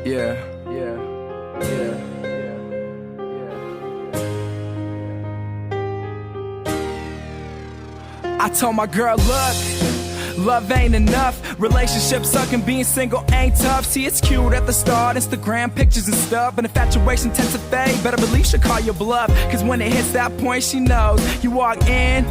Yeah, yeah, yeah, yeah. I told my girl, look, love ain't enough. Relationships suck and being single ain't tough. See, it's cute at the start, Instagram pictures and stuff, but infatuation tends to fade. Better believe she'll call your bluff, cause when it hits that point, she knows. You walk in,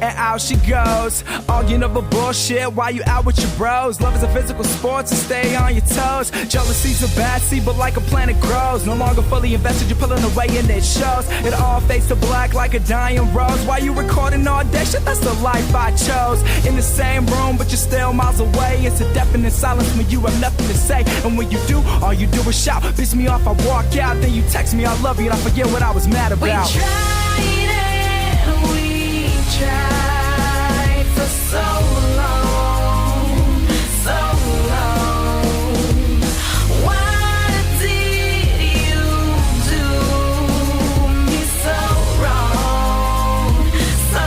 and out she goes, arguing over bullshit while you out with your bros. Love is a physical sport, so stay on your toes. Jealousy's a bad seed, but like a plant it grows. No longer fully invested, you're pulling away and it shows. It all fades to black like a dying rose. While you recording all day, shit, that's the life I chose. In the same room, but you're still miles away. It's a deafening silence when you have nothing to say. And when you do, all you do is shout. Piss me off, I walk out. Then you text me, I love you, and I forget what I was mad about. We tried and we tried for so long, so long. Why did you do me so wrong, so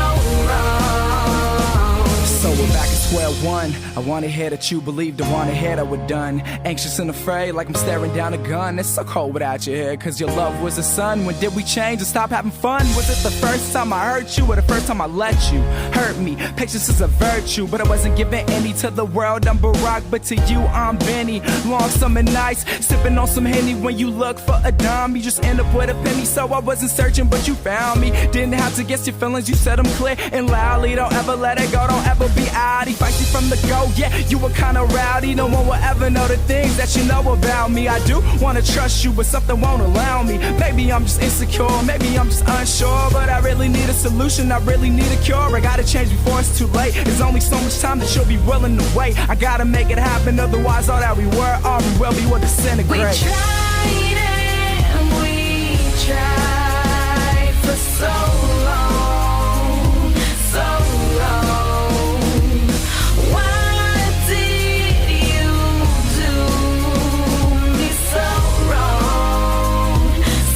wrong? So we're back at square one. I wanna hear that you believed, I wanna hear that we're done. Anxious and afraid, like I'm staring down a gun. It's so cold without you here, cause your love was the sun. When did we change and stop having fun? Was it the first time I hurt you, or the first time I let you hurt me? Patience is a virtue, but I wasn't giving any to the world. I'm Barack, but to you I'm Benny. Long summer nights, sipping on some Henny. When you look for a dime, you just end up with a penny. So I wasn't searching, but you found me. Didn't have to guess your feelings, you said them clear and loudly. Don't ever let it go, don't ever be outy. Feisty from the go, yeah, you were kinda rowdy. No one will ever know the things that you know about me. I do wanna trust you, but something won't allow me. Maybe I'm just insecure, maybe I'm just unsure, but I really need a solution, I really need a cure. I gotta change before it's too late. There's only so much time that you'll be willing to wait. I gotta make it happen, otherwise all that we were, all we will be will disintegrate. We tried and we tried for so long, so long. Why did you do me so wrong,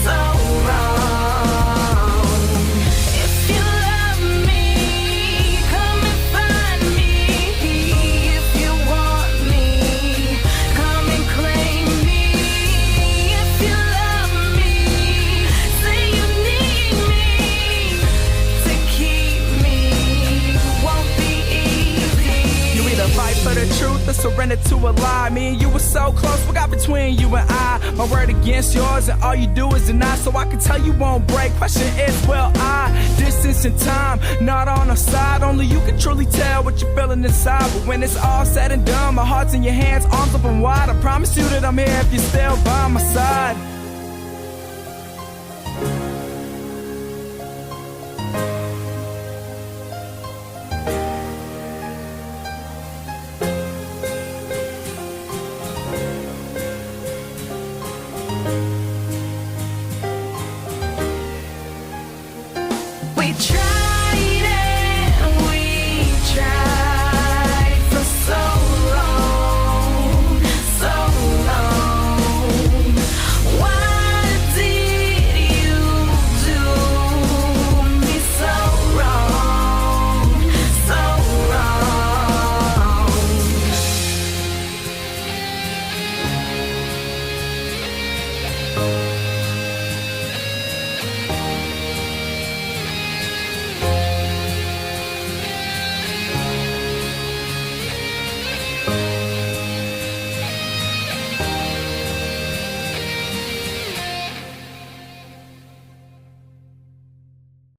so wrong? If you love me, come and find me. If you want me, come and claim me. If you love me, say you need me to keep me. Won't be easy. You either fight for the truth or surrender to a lie. Me and you were so close, what got between you and I? My word against yours, and all you do is deny. So I can tell you won't break. Question is, will I? Distance and time, not on our side. Only you can truly tell what you're feeling inside. But when it's all said and done, my heart's in your hands, arms open wide. I promise you that I'm here if you're still by my side. We tried.